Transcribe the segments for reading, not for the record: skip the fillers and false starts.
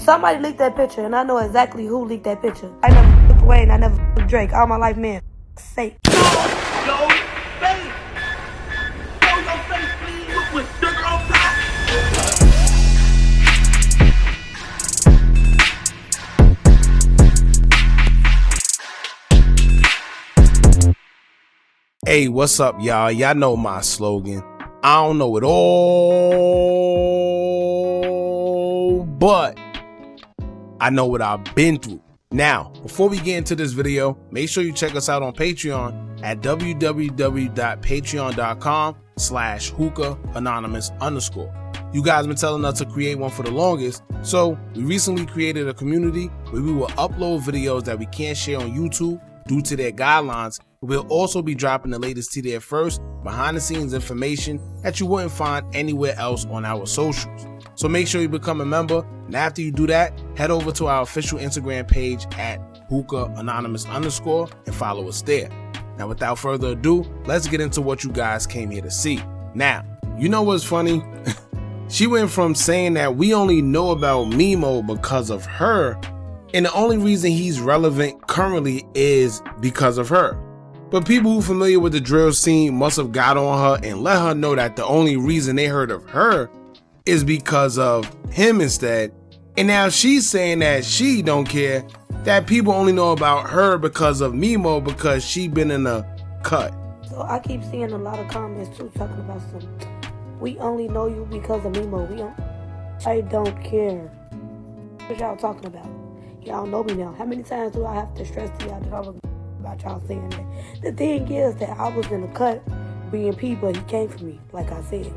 Somebody leaked that picture, and I know exactly who leaked that picture. I never took away, and I never took Drake. All my life, man. Fake. Yo, face. Yo, your face, please. With sugar on top. Hey, what's up, y'all? Y'all know my slogan. I don't know it all, but I know what I've been through. Now, before we get into this video, make sure you check us out on Patreon at www.patreon.com/Hookah Anonymous _. You guys been telling us to create one for the longest, so we recently created a community where we will upload videos that we can't share on YouTube due to their guidelines. We'll also be dropping the latest to there first, behind the scenes information that you wouldn't find anywhere else on our socials. So make sure you become a member, and after you do that, head over to our official Instagram page at Hookah Anonymous _ and follow us there. Now without further ado, let's get into what you guys came here to see. Now, you know what's funny? She went from saying that we only know about Memo because of her, and the only reason he's relevant currently is because of her. But people who familiar with the drill scene must have got on her and let her know that the only reason they heard of her is because of him instead. And now she's saying that she don't care, that people only know about her because of Memo because she been in a cut. So I keep seeing a lot of comments too talking about some, we only know you because of Memo. I don't care. What y'all talking about? Y'all know me now. How many times do I have to stress to y'all that I was about y'all saying that? The thing is that I was in a cut being P, but he came for me, like I said.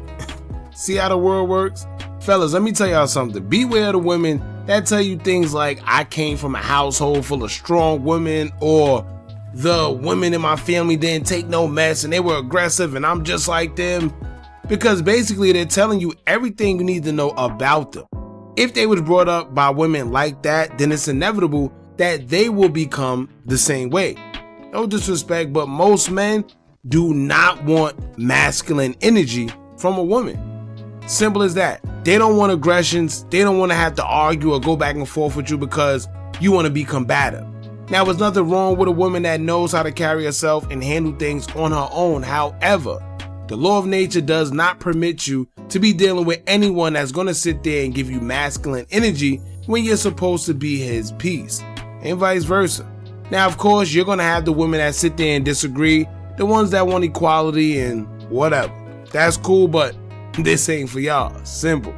See how the world works? Fellas, let me tell y'all something. Beware the women that tell you things like, I came from a household full of strong women, or the women in my family didn't take no mess and they were aggressive and I'm just like them. Because basically they're telling you everything you need to know about them. If they was brought up by women like that, then it's inevitable that they will become the same way. No disrespect, but most men do not want masculine energy from a woman. Simple as that. They don't want aggressions. They don't want to have to argue or go back and forth with you because you want to be combative. Now, there's nothing wrong with a woman that knows how to carry herself and handle things on her own. However, the law of nature does not permit you to be dealing with anyone that's going to sit there and give you masculine energy when you're supposed to be his piece, and vice versa. Now, of course, you're going to have the women that sit there and disagree, the ones that want equality and whatever. That's cool, but this ain't for y'all. Simple.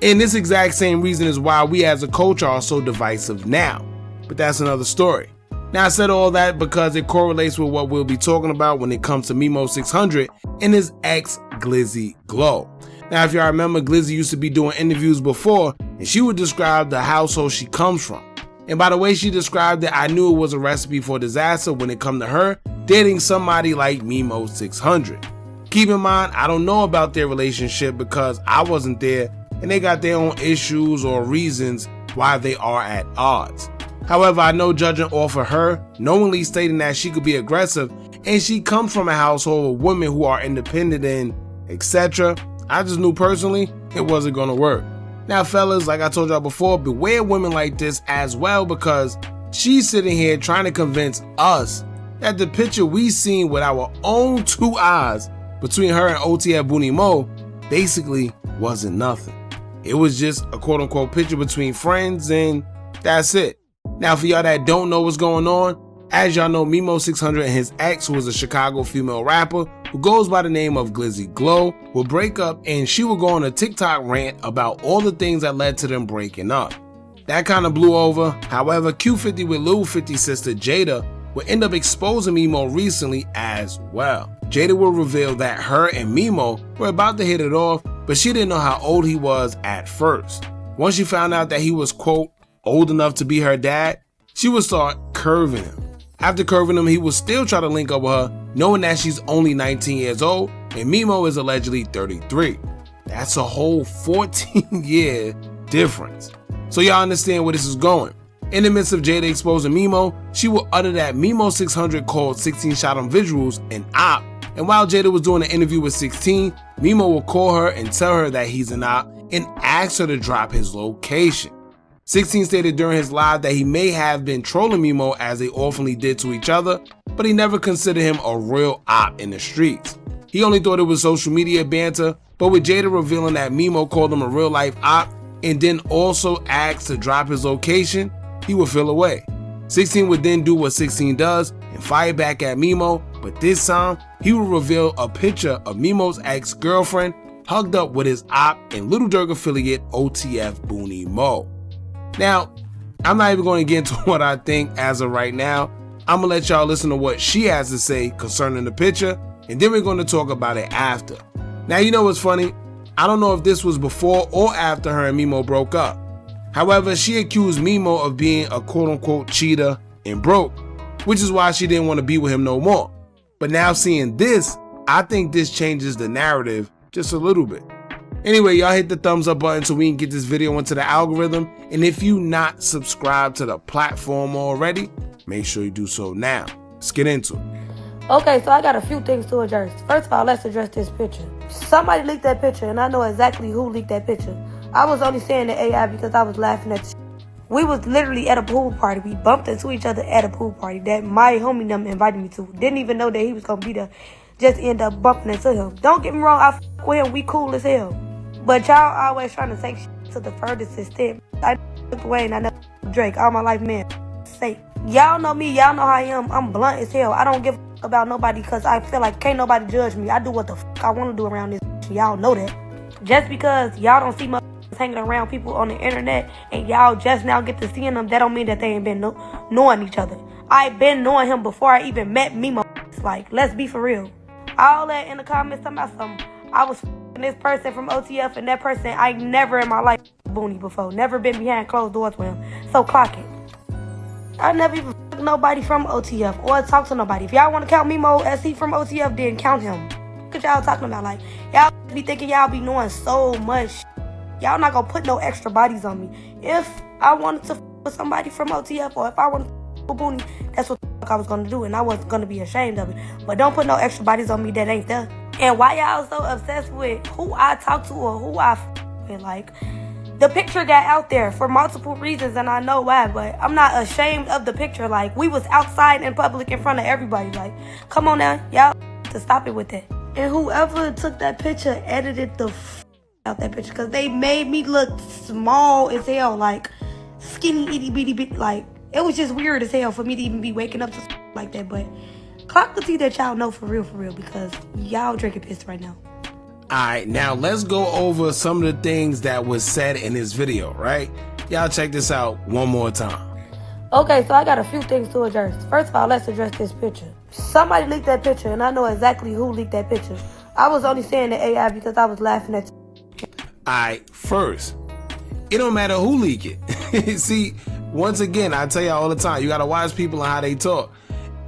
And this exact same reason is why we as a culture are so divisive now. But that's another story. Now, I said all that because it correlates with what we'll be talking about when it comes to Memo600 and his ex Glizzy Glow. Now, if y'all remember, Glizzy used to be doing interviews before, and she would describe the household she comes from. And by the way she described it, I knew it was a recipe for disaster when it come to her dating somebody like Memo600. Keep in mind, I don't know about their relationship because I wasn't there, and they got their own issues or reasons why they are at odds. However, I know judging off of her, knowingly stating that she could be aggressive and she comes from a household of women who are independent and etc., I just knew personally it wasn't gonna work. Now fellas, like I told y'all before, beware women like this as well, because she's sitting here trying to convince us that the picture we seen with our own two eyes between her and OTF Boonie Moe basically wasn't nothing. It was just a quote unquote picture between friends and that's it. Now for y'all that don't know what's going on, as y'all know, Memo600 and his ex, who is a Chicago female rapper who goes by the name of Glizzy Glow, will break up, and she will go on a TikTok rant about all the things that led to them breaking up. That kind of blew over. However, Q50 with Lil 50's sister Jada will end up exposing Memo recently as well. Jada will reveal that her and Memo were about to hit it off, but she didn't know how old he was at first. Once she found out that he was, quote, old enough to be her dad, she would start curving him. After curving him, he would still try to link up with her, knowing that she's only 19 years old and Memo is allegedly 33. That's a whole 14-year difference. So y'all understand where this is going. In the midst of Jada exposing Memo, she will utter that Memo600 called 16 shot on visuals an op, and while Jada was doing an interview with 16, Memo will call her and tell her that he's an op and ask her to drop his location. 16 stated during his live that he may have been trolling Memo as they oftenly did to each other, but he never considered him a real op in the streets. He only thought it was social media banter, but with Jada revealing that Memo called him a real life op and then also asked to drop his location, he would feel away. 16 would then do what 16 does and fire back at Memo, but this time he would reveal a picture of Memo's ex-girlfriend hugged up with his op and Little Durk affiliate OTF Boonie Moe. Now, I'm not even going to get into what I think as of right now. I'm going to let y'all listen to what she has to say concerning the picture, and then we're going to talk about it after. Now, you know what's funny? I don't know if this was before or after her and Memo broke up. However, she accused Memo of being a quote-unquote cheater and broke, which is why she didn't want to be with him no more. But now seeing this, I think this changes the narrative just a little bit. Anyway, y'all hit the thumbs up button so we can get this video into the algorithm. And if you not subscribed to the platform already, make sure you do so now. Let's get into it. Okay, so I got a few things to address. First of all, let's address this picture. Somebody leaked that picture, and I know exactly who leaked that picture. I was only saying the AI because I was laughing at the We was literally at a pool party. We bumped into each other at a pool party that my homie them invited me to. Didn't even know that he was going to be there. Just end up bumping into him. Don't get me wrong, I f*** with him. We cool as hell. But y'all always trying to take shit to the furthest extent. I f*** Wayne, I never f*** Drake. All my life, man. Say, y'all know me. Y'all know how I am. I'm blunt as hell. I don't give a f*** about nobody because I feel like can't nobody judge me. I do what the f*** I want to do around this shit. Y'all know that. Just because y'all don't see my hanging around people on the internet and y'all just now get to seeing them, that don't mean that they ain't been knowing each other. I been knowing him before I even met Memo. Like, let's be for real. All that in the comments talking about something. I was f***ing this person from OTF and that person I never in my life Boonie before. Never been behind closed doors with him. So clock it. I never even f***ed nobody from OTF or talk to nobody. If y'all want to count Memo as he from OTF, then count him. What y'all talking about? Like, y'all be thinking y'all be knowing so much. Y'all not gonna put no extra bodies on me. If I wanted to f*** with somebody from OTF or if I wanted to f*** with Boonie, that's what the f*** I was gonna do, and I wasn't gonna be ashamed of it. But don't put no extra bodies on me that ain't there. And why y'all so obsessed with who I talk to or who I f*** with? Like, the picture got out there for multiple reasons, and I know why, but I'm not ashamed of the picture. Like, we was outside in public in front of everybody. Like, come on now, y'all to stop it with that. And whoever took that picture edited the out that picture because they made me look small as hell, like skinny itty bitty bit. Like, it was just weird as hell for me to even be waking up to like that. But clock the tea that y'all know for real because y'all drinking piss right now. Alright, now let's go over some of the things that was said in this video, right? Y'all check this out one more time. Okay, so I got a few things to address. First of all, let's address this picture. Somebody leaked that picture, and I know exactly who leaked that picture. I was only saying the AI because I was laughing at Alright, first, it don't matter who leak it. See, once again, I tell y'all all the time, you gotta watch people and how they talk.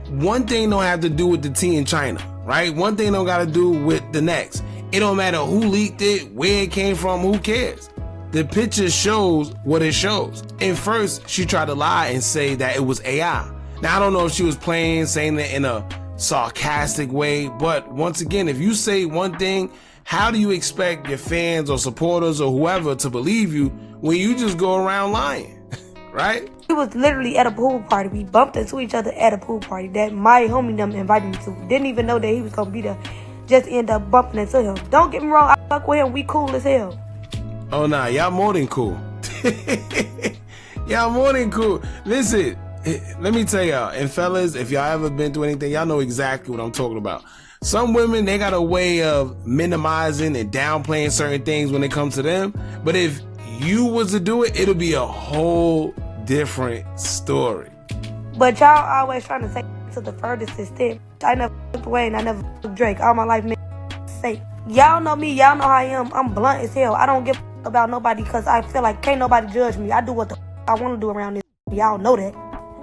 One thing don't have to do with the tea in China, right? One thing don't gotta do with the next. It don't matter who leaked it, where it came from, who cares? The picture shows what it shows. And first, she tried to lie and say that it was AI. Now, I don't know if she was saying it in a sarcastic way, but once again, if you say one thing, how do you expect your fans or supporters or whoever to believe you when you just go around lying, right? We was literally at a pool party. We bumped into each other at a pool party that my homie them invited me to. Didn't even know that he was going to be there. Just end up bumping into him. Don't get me wrong, I fuck with him. We cool as hell. Oh, nah, y'all more than cool. Y'all more than cool. Listen, let me tell y'all, and fellas, if y'all ever been through anything, y'all know exactly what I'm talking about. Some women, they got a way of minimizing and downplaying certain things when it comes to them. But if you was to do it, it'll be a whole different story. But y'all always trying to take it to the furthest extent. I never f***ed Wayne, I never f***ed Drake. All my life, man. Say, y'all know me. Y'all know how I am. I'm blunt as hell. I don't give a f*** about nobody because I feel like can't nobody judge me. I do what the f*** I want to do around this. Y'all know that.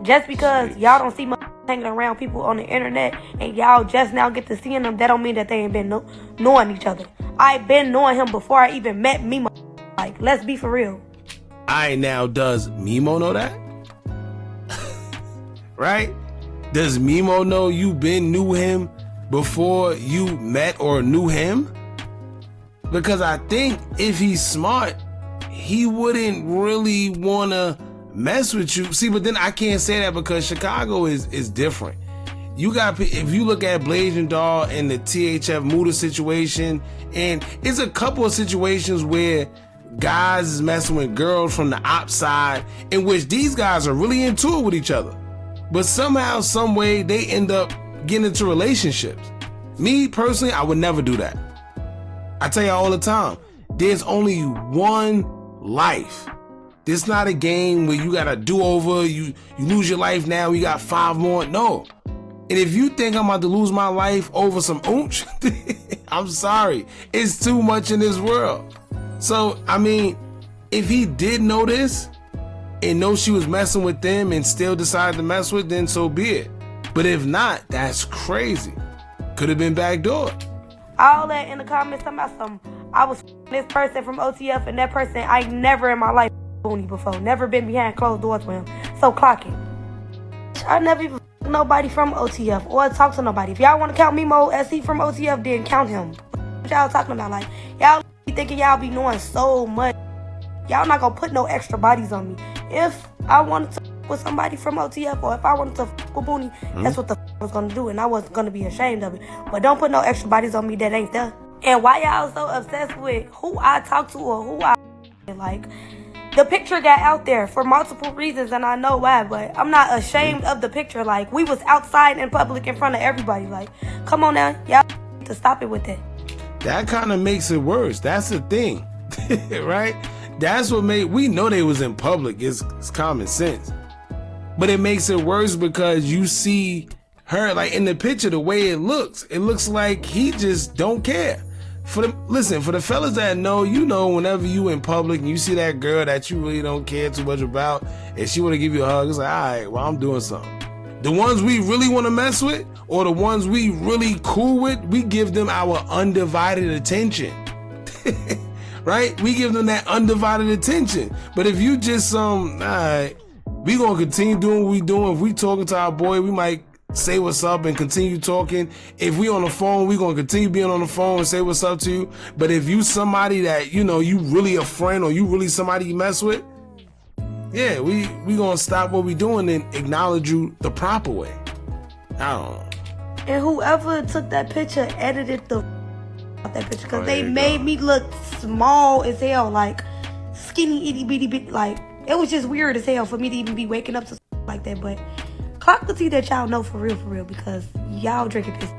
Just because y'all don't see my hanging around people on the internet and y'all just now get to seeing them, that don't mean that they ain't been knowing each other. I been knowing him before I even met Memo. Like, let's be for real. Alright, now does Memo know that? Right? Does Memo know you knew him before you met or knew him? Because I think if he's smart, he wouldn't really want to mess with you. See, but then I can't say that because Chicago is different. You got, if you look at Blazing Doll and the THF Muda situation, and it's a couple of situations where guys is messing with girls from the op side, in which these guys are really into it with each other, but somehow, some way, they end up getting into relationships. Me personally, I would never do that. I tell you all the time, there's only one life. This not a game where you got a do-over, you lose your life now, you got 5 more. No. And if you think I'm about to lose my life over some oonch, I'm sorry. It's too much in this world. So, I mean, if he did know this and know she was messing with them and still decided to mess with, then so be it. But if not, that's crazy. Could have been backdoor. All that in the comments about some, I was this person from OTF and that person I never in my life Boonie before. Never been behind closed doors with him. So clock it. I never even nobody from OTF or talk to nobody. If y'all want to count Memo as he from OTF, then count him. What y'all talking about? Like, y'all be thinking y'all be knowing so much. Y'all not gonna put no extra bodies on me. If I wanted to with somebody from OTF or if I wanted to with Boonie, that's what the I was gonna do, and I wasn't gonna be ashamed of it. But don't put no extra bodies on me that ain't there. And why y'all so obsessed with who I talk to or who I like? The picture got out there for multiple reasons, and I know why, but I'm not ashamed of the picture. Like, we was outside in public in front of everybody. Like, come on now, y'all need to stop it with it. That kind of makes it worse. That's the thing, right? That's what made, we know they was in public. It's common sense. But it makes it worse because you see her, like in the picture, the way it looks like he just don't care. Listen, for the fellas that know, you know, whenever you in public and you see that girl that you really don't care too much about, and she want to give you a hug, it's like, all right, well, I'm doing something. The ones we really want to mess with, or the ones we really cool with, we give them our undivided attention. Right? We give them that undivided attention. But if you just all right, we gonna continue doing what we doing. If we talking to our boy, we might say what's up and continue talking. If we on the phone, we gonna continue being on the phone and say what's up to you. But if you somebody that, you know, you really a friend or you really somebody you mess with, yeah, we gonna stop what we doing and acknowledge you the proper way. I don't know. And whoever took that picture edited that picture, because they made me look small as hell, like skinny itty bitty bit. Like, it was just weird as hell for me to even be waking up to like that. But clock the tea that y'all know for real, because y'all drinking piss.